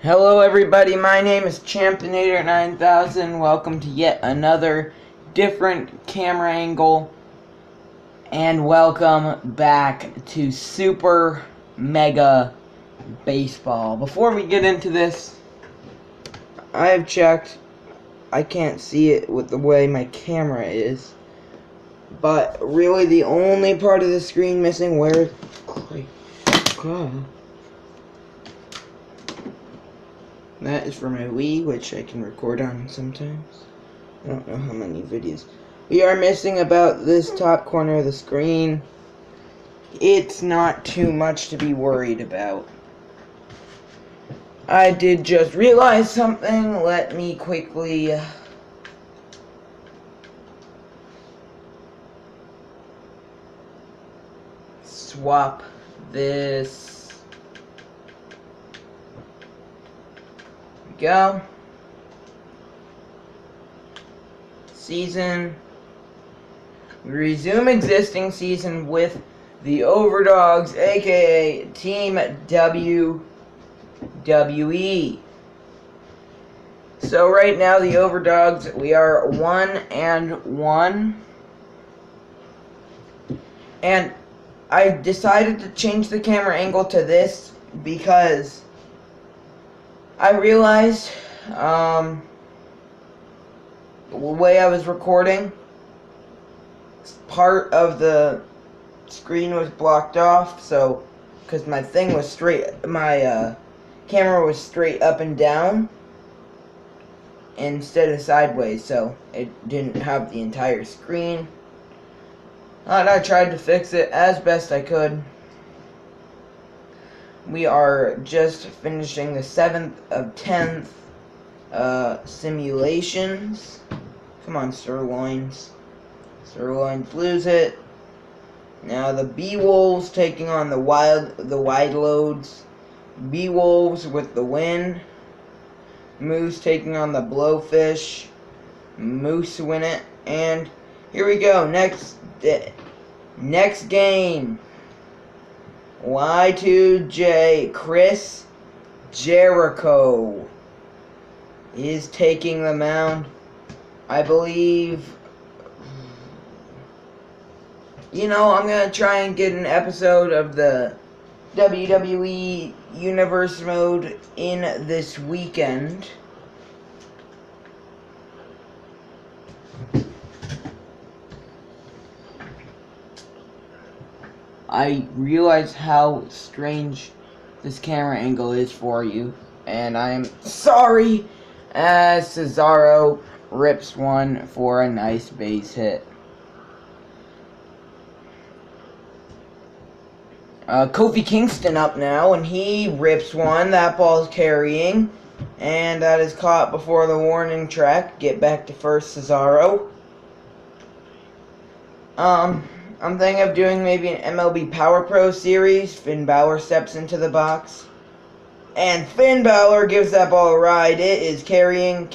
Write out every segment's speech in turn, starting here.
Hello everybody, my name is Championator9000. Welcome to yet another different camera angle. And welcome back to Super Mega Baseball. Before we get into this, I have checked. I can't see it with the way my camera is. But really the only part of the screen missing where... God. That is for my Wii, which I can record on sometimes. I don't know how many videos. We are missing about this top corner of the screen. It's not too much to be worried about. I did just realize something. Let me quickly... swap this. Go. Season. We resume existing season with the Overdogs, aka Team WWE. So right now the Overdogs, we are 1-1. And I decided to change the camera angle to this because I realized the way I was recording, part of the screen was blocked off, so because my thing was straight, my camera was straight up and down instead of sideways, so it didn't have the entire screen. And I tried to fix it as best I could. We are just finishing the 7th of 10th simulations. Come on, Sirloins. Sirloins lose it. Now the Bee-Wolves taking on the Wide Loads. Bee-Wolves with the win. Moose taking on the Blowfish. Moose win it. And here we go. Next game. Y2J Chris Jericho is taking the mound. I believe, I'm gonna try and get an episode of the WWE Universe mode in this weekend. I realize how strange this camera angle is for you, and I am sorry as Cesaro rips one for a nice base hit. Kofi Kingston up now, and he rips one. That ball's carrying, and that is caught before the warning track. Get back to first, Cesaro. I'm thinking of doing maybe an MLB Power Pro series. Finn Balor steps into the box. And Finn Balor gives that ball a ride. It is carrying,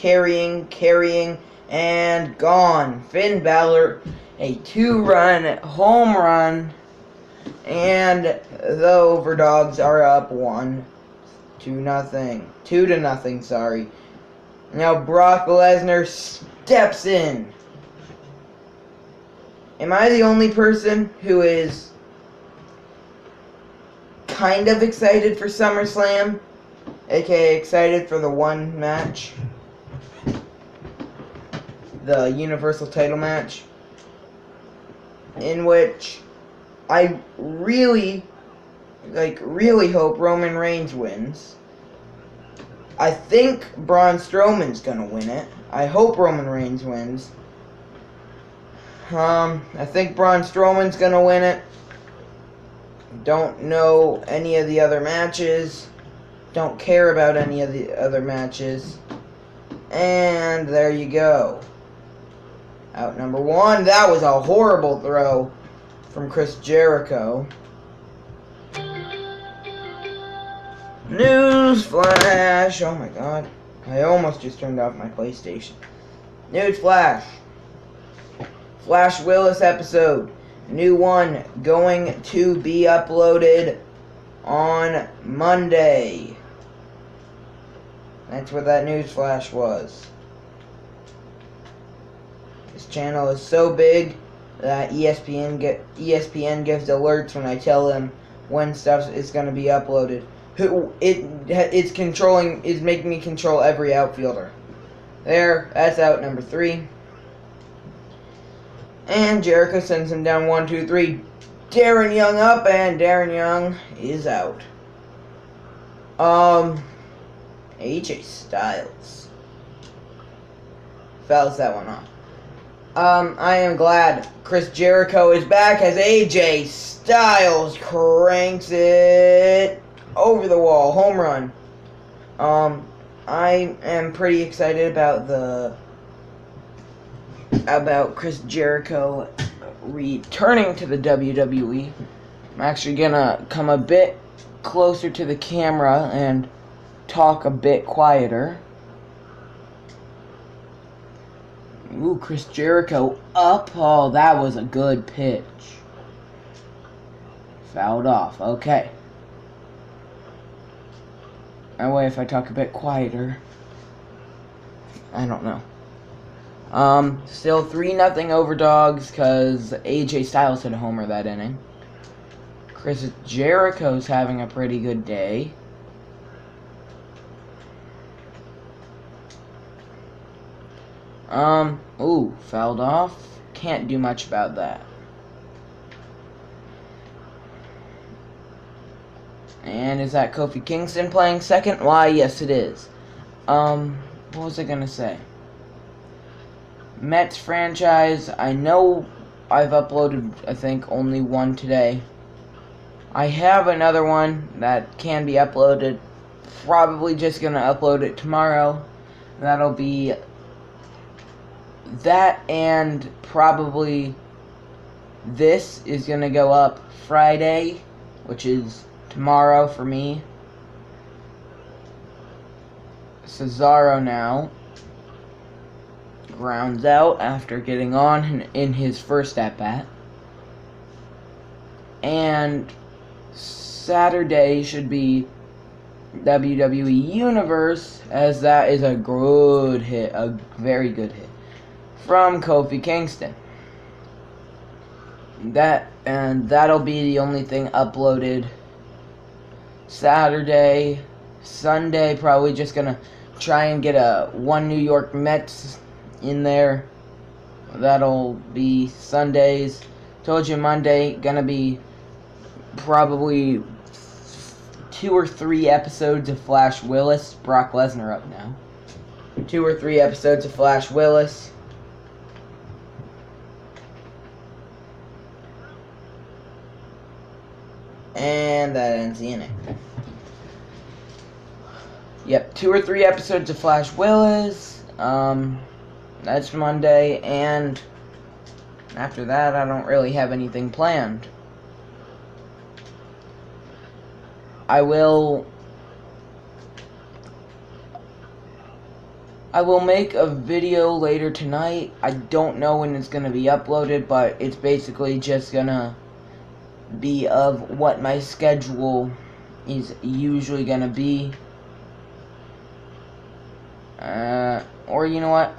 and gone. Finn Balor, a 2-run home run. And the Overdogs are up 2-0. 2-0, sorry. Now Brock Lesnar steps in. Am I the only person who is kind of excited for SummerSlam? AKA excited for the one match? The Universal title match? In which I really hope Roman Reigns wins. I think Braun Strowman's gonna win it. I hope Roman Reigns wins. I think Braun Strowman's gonna win it. Don't know any of the other matches. Don't care about any of the other matches. And there you go. Out number 1. That was a horrible throw from Chris Jericho. Newsflash! Oh my god. I almost just turned off my PlayStation. Newsflash. Flash Willis episode. New one going to be uploaded on Monday. That's what that news flash was. This channel is so big that ESPN gives alerts when I tell them when stuff is going to be uploaded. It's making me control every outfielder. There, that's out number 3. And Jericho sends him down 1, 2, 3. Darren Young up, and Darren Young is out. AJ Styles fouls that one off. I am glad Chris Jericho is back as AJ Styles cranks it over the wall. Home run. I am pretty excited about Chris Jericho returning to the WWE. I'm actually gonna come a bit closer to the camera and talk a bit quieter. Ooh, Chris Jericho up. Oh, that was a good pitch. Fouled off. Okay. That way, if I talk a bit quieter, I don't know. Still 3-0 over Dogs because AJ Styles hit a homer that inning. Chris Jericho's having a pretty good day. Ooh, fouled off. Can't do much about that. And is that Kofi Kingston playing second? Why, yes it is. What was I gonna say? Mets franchise, I know I've uploaded, I think, only one today. I have another one that can be uploaded. Probably just gonna upload it tomorrow. That'll be that, and probably this is gonna go up Friday, which is tomorrow for me. Cesaro now grounds out after getting on in his first at-bat. And Saturday should be WWE Universe, as that is a good hit, a very good hit from Kofi Kingston. That'll be the only thing uploaded Saturday. Sunday, probably just gonna try and get a one New York Mets in there. That'll be Sundays. Told you Monday, gonna be probably 2 or 3 episodes of Flash Willis. Brock Lesnar up now. 2 or 3 episodes of Flash Willis. And that ends the inning. Yep, 2 or 3 episodes of Flash Willis. That's Monday, and after that, I don't really have anything planned. I will make a video later tonight. I don't know when it's going to be uploaded, but it's basically just going to be of what my schedule is usually going to be. Or you know what?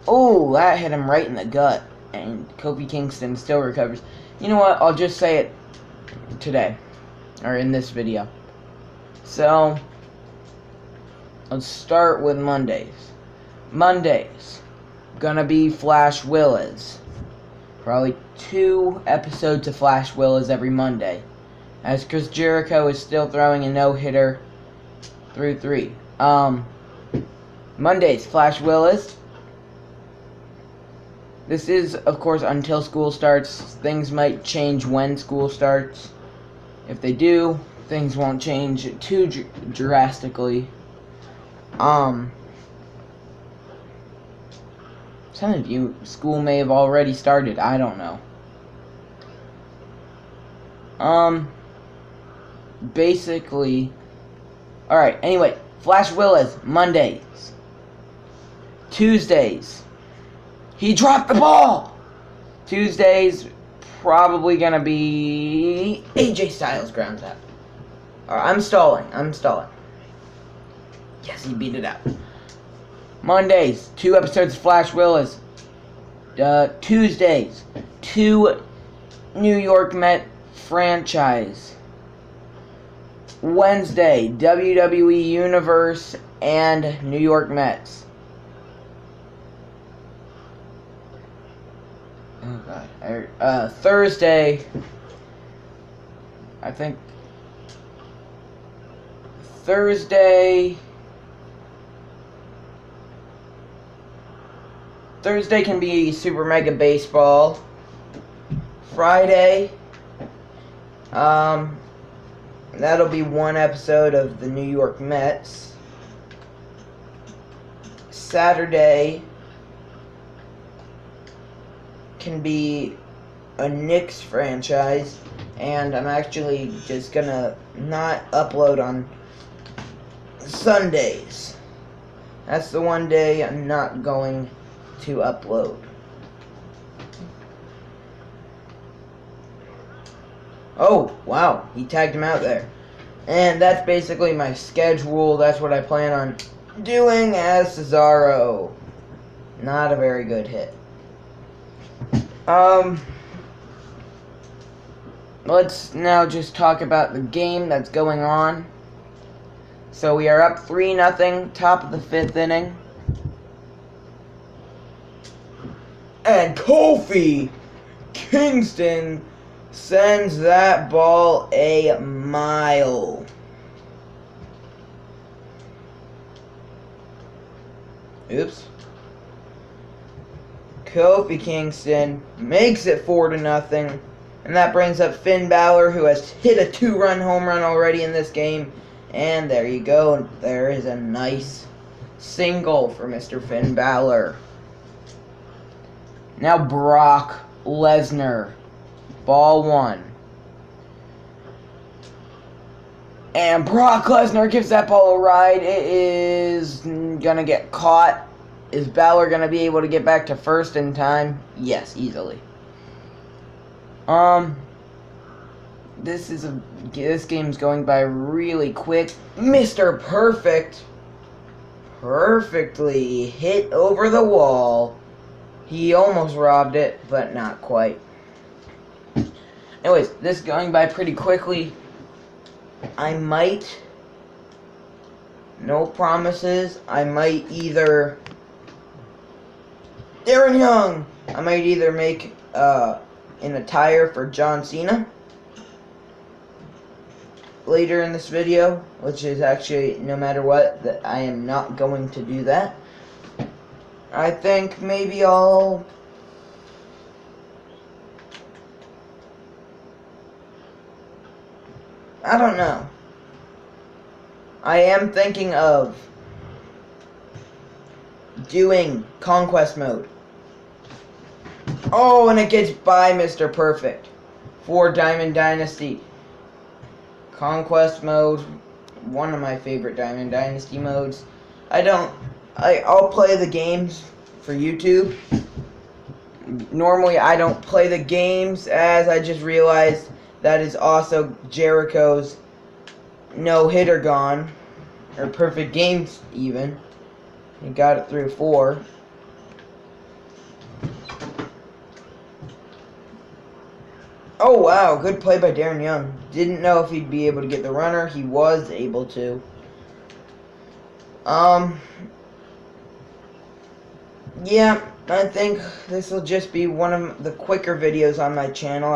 Oh, that hit him right in the gut. And Kofi Kingston still recovers. You know what? I'll just say it today. Or in this video. So, let's start with Mondays. Mondays. Gonna be Flash Willis. Probably 2 episodes of Flash Willis every Monday. As Chris Jericho is still throwing a no-hitter through 3. Mondays, Flash Willis. This is, of course, until school starts. Things might change when school starts. If they do, things won't change too drastically. Some of you, school may have already started. I don't know. Basically, alright, anyway, Flash Willis, Mondays. Tuesdays, he dropped the ball! Tuesdays, probably gonna be AJ Styles grounds out. Alright, I'm stalling. Yes, he beat it out. Mondays, 2 episodes of Flash Willis. Tuesdays, 2 New York Met franchise. Wednesday, WWE Universe and New York Mets. Oh God. Thursday, I think. Thursday can be Super Mega Baseball. Friday, that'll be 1 episode of the New York Mets. Saturday can be a Knicks franchise, and I'm actually just gonna not upload on Sundays. That's the one day I'm not going to upload. Oh, wow, he tagged him out there. And that's basically my schedule. That's what I plan on doing as Cesaro. Not a very good hit. Let's now just talk about the game that's going on. So we are up 3-0, top of the 5th inning. And Kofi Kingston sends that ball a mile. Oops. Kofi Kingston makes it 4-0. And that brings up Finn Balor, who has hit a 2-run home run already in this game. And there you go. There is a nice single for Mr. Finn Balor. Now Brock Lesnar. Ball 1. And Brock Lesnar gives that ball a ride. It is gonna get caught. Is Balor gonna be able to get back to first in time? Yes, easily. This game's going by really quick. Mr. Perfect perfectly hit over the wall. He almost robbed it, but not quite. Anyways, this is going by pretty quickly. I might, no promises, I might either Darren Young, I might either make an attire for John Cena later in this video, which is actually, no matter what, that I am not going to do that. I think maybe I don't know. I am thinking of doing Conquest Mode. Oh, and it gets by Mr. Perfect for Diamond Dynasty. Conquest Mode, one of my favorite Diamond Dynasty modes. I'll play the games for YouTube. Normally I don't play the games, as I just realized that is also Jericho's no-hitter gone. Or perfect games, even. He got it through 4. Oh, wow. Good play by Darren Young. Didn't know if he'd be able to get the runner. He was able to. Yeah, I think this will just be one of the quicker videos on my channel.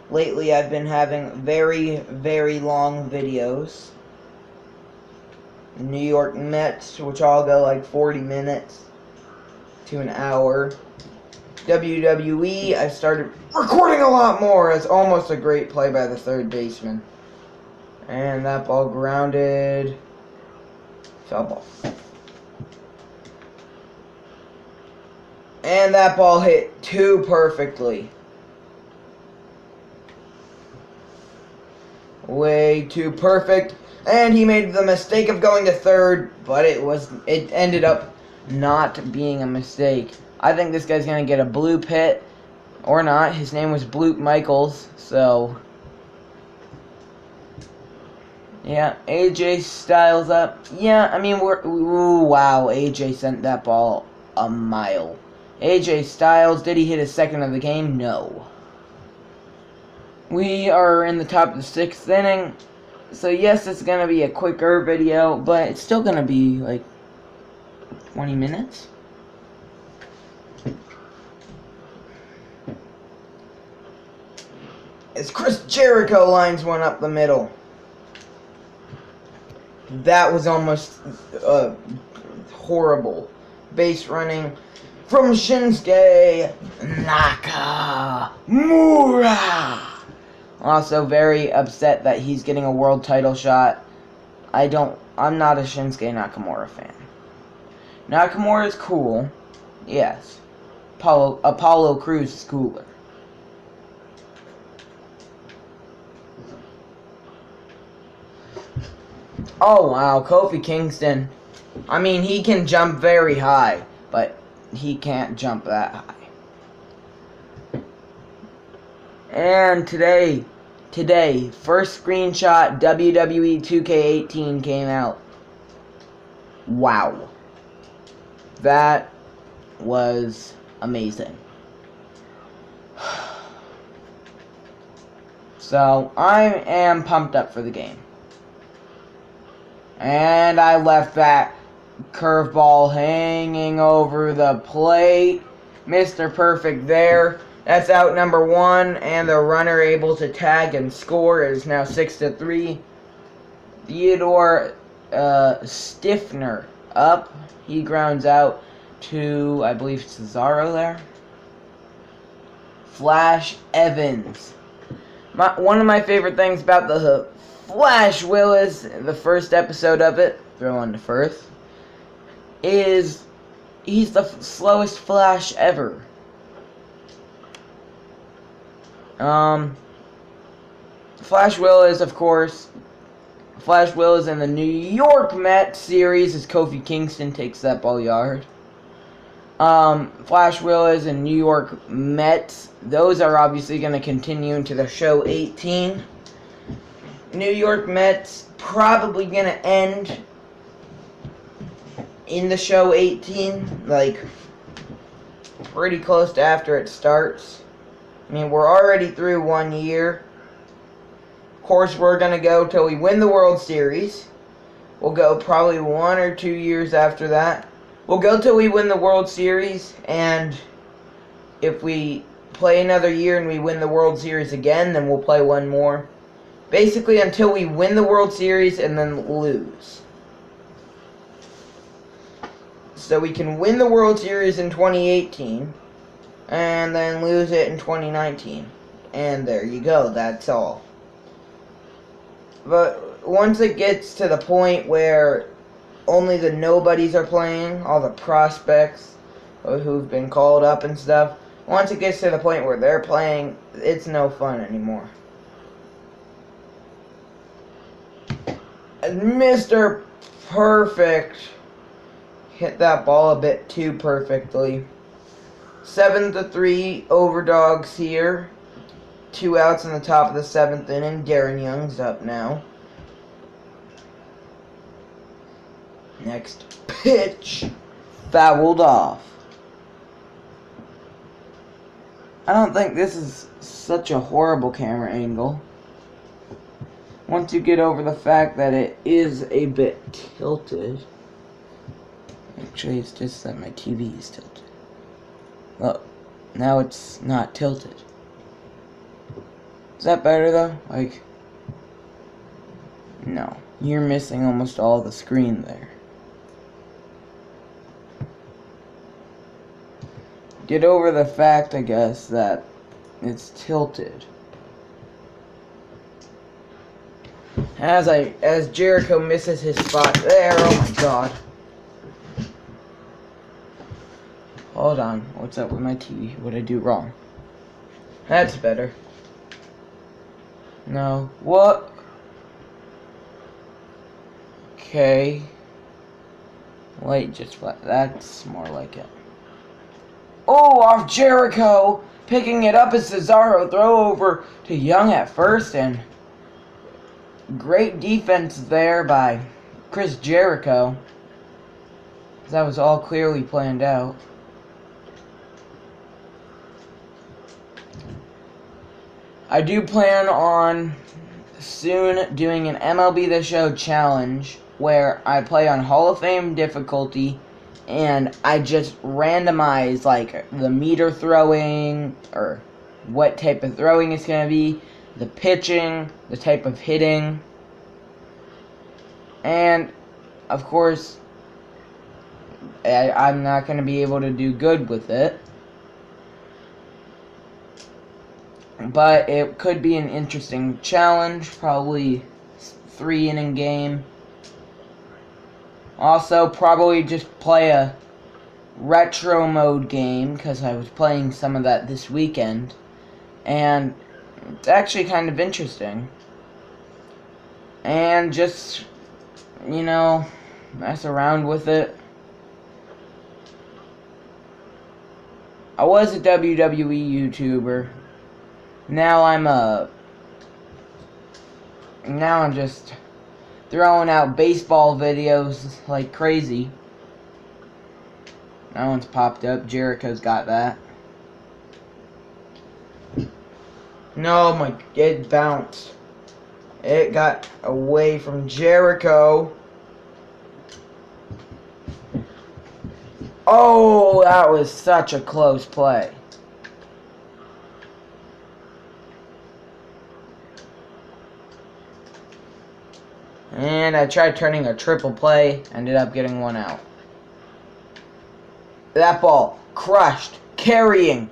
Lately I've been having very, very long videos. New York Mets, which all go like 40 minutes to an hour. WWE, I started recording a lot more. It's almost a great play by the third baseman. And that ball grounded. Foul ball. And that ball hit too perfectly. Way too perfect. And he made the mistake of going to third, but it ended up not being a mistake. I think this guy's going to get a blue pit, or not. His name was Blute Michaels, so Yeah, AJ Styles up. Yeah, I mean, ooh, wow, AJ sent that ball a mile. AJ Styles, did he hit his second of the game? No. We are in the top of the 6th inning. So yes, it's going to be a quicker video, but it's still going to be like 20 minutes. As Chris Jericho lines one up the middle. That was almost horrible. Base running from Shinsuke Nakamura. Also very upset that he's getting a world title shot. I'm not a Shinsuke Nakamura fan. Nakamura is cool. Yes. Apollo Crews is cooler. Oh wow, Kofi Kingston. I mean, he can jump very high, but he can't jump that high. And today, first screenshot WWE 2K18 came out. Wow. That was amazing. So, I am pumped up for the game. And I left that curveball hanging over the plate. Mr. Perfect there. That's out number 1, and the runner able to tag and score is now 6-3. Theodore Stiffner up. He grounds out to, I believe, Cesaro there. Flash Evans. One of my favorite things about the Flash Willis, the first episode of it, throw on to first, is he's the slowest Flash ever. Flash Willis, of course. Flash Willis in the New York Mets series as Kofi Kingston takes that ball yard. Flash Willis and New York Mets, those are obviously going to continue into the show 18. New York Mets probably going to end in the show 18, like pretty close to after it starts. I mean, we're already through 1 year. Of course, we're going to go till we win the World Series. We'll go probably 1 or 2 years after that. We'll go till we win the World Series, and if we play another year and we win the World Series again, then we'll play one more. Basically, until we win the World Series and then lose. So we can win the World Series in 2018, and then lose it in 2019. And there you go, that's all. But once it gets to the point where only the nobodies are playing, all the prospects who've been called up and stuff, once it gets to the point where they're playing, it's no fun anymore. And Mr. Perfect hit that ball a bit too perfectly. 7-3 overdogs here. 2 outs in the top of the 7th inning. Darren Young's up now. Next pitch. Fouled off. I don't think this is such a horrible camera angle. Once you get over the fact that it is a bit tilted. Actually, it's just that my TV is tilted. Well, now it's not tilted. Is that better though? Like, no. You're missing almost all the screen there. Get over the fact, I guess, that it's tilted. As Jericho misses his spot there, oh my god. Hold on, what's up with my TV? What did I do wrong? That's better. No, what? Okay. Light just flat. That's more like it. Oh, off Jericho! Picking it up as Cesaro throw over to Young at first, and great defense there by Chris Jericho. That was all clearly planned out. I do plan on soon doing an MLB The Show challenge where I play on Hall of Fame difficulty and I just randomize like the meter throwing or what type of throwing it's going to be, the pitching, the type of hitting, and of course I'm not going to be able to do good with it. But it could be an interesting challenge, probably 3-inning game. Also, probably just play a retro mode game, because I was playing some of that this weekend. And it's actually kind of interesting. And just, you know, mess around with it. I was a WWE YouTuber. Now I'm just throwing out baseball videos like crazy. That one's popped up. Jericho's got that. No, it bounced. It got away from Jericho. Oh, that was such a close play. And I tried turning a triple play, ended up getting one out. That ball, crushed, carrying.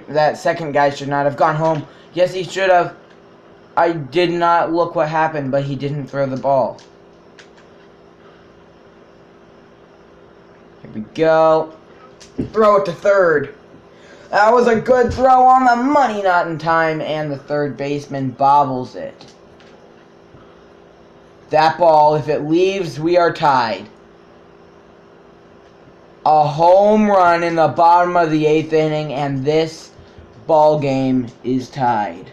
That second guy should not have gone home. Yes, he should have. I did not look what happened, but he didn't throw the ball. Here we go. Throw it to third. That was a good throw on the money, not in time, and the third baseman bobbles it. That ball, if it leaves, we are tied. A home run in the bottom of the 8th inning, and this ball game is tied.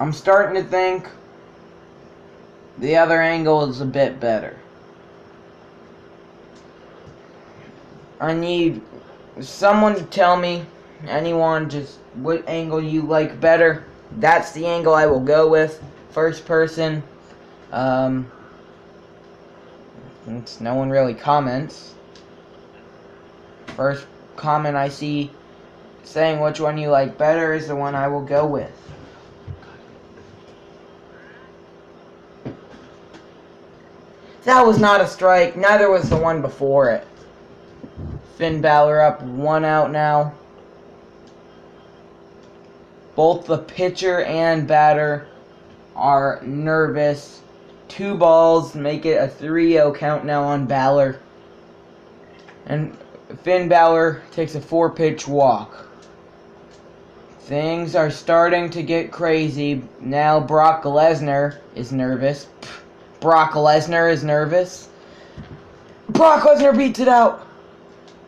I'm starting to think the other angle is a bit better. I need someone to tell me, anyone, just what angle you like better. That's the angle I will go with. First person. Since no one really comments. First comment I see saying which one you like better is the one I will go with. That was not a strike. Neither was the one before it. Finn Balor up 1 out now. Both the pitcher and batter are nervous. 2 balls make it a 3-0 count now on Balor. And Finn Balor takes a 4-pitch walk. Things are starting to get crazy. Now Brock Lesnar is nervous. Brock Lesnar is nervous. Brock Lesnar beats it out.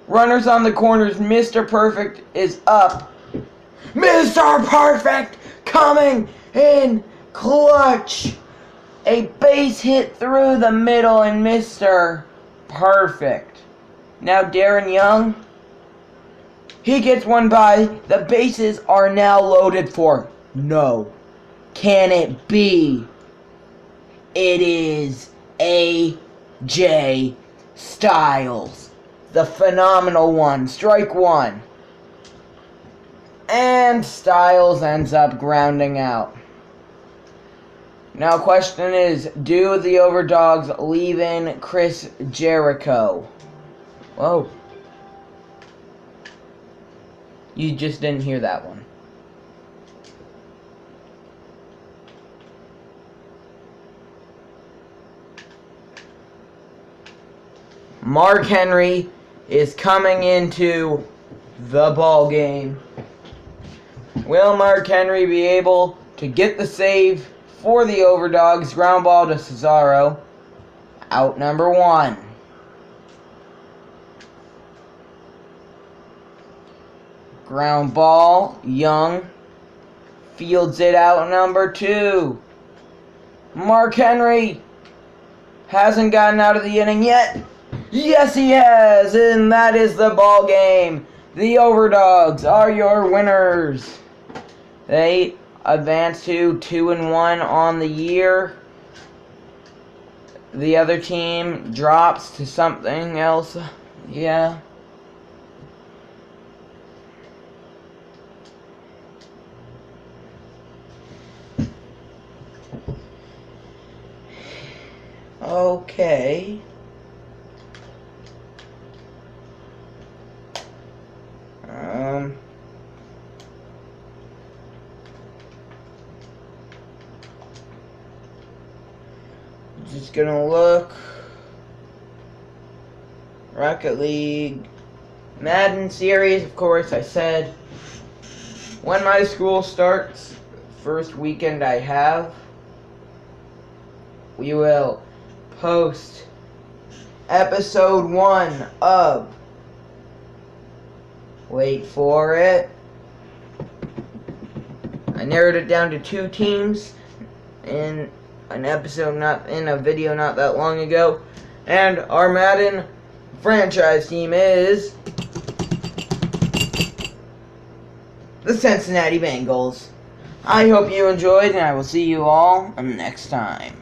Runners on the corners. Mr. Perfect is up. Mr. Perfect coming in clutch. A base hit through the middle and Mr. Perfect. Now Darren Young. He gets one by. The bases are now loaded for no. Can it be? It is AJ Styles, the phenomenal one. Strike 1. And Styles ends up grounding out. Now question is, do the Overdogs leave in Chris Jericho? Whoa. You just didn't hear that one. Mark Henry is coming into the ball game. Will Mark Henry be able to get the save for the Overdogs? Ground ball to Cesaro. Out number 1. Ground ball, Young fields it out number 2. Mark Henry hasn't gotten out of the inning yet. Yes, he has, and that is the ball game. The Overdogs are your winners. They advance to 2-1 on the year. The other team drops to something else. Yeah. Okay. Just gonna look. Rocket League. Madden series, of course, I said. When my school starts, first weekend I have, we will post episode 1 of, wait for it, I narrowed it down to 2 teams in an episode, not in a video not that long ago, and our Madden franchise team is the Cincinnati Bengals. I hope you enjoyed, and I will see you all next time.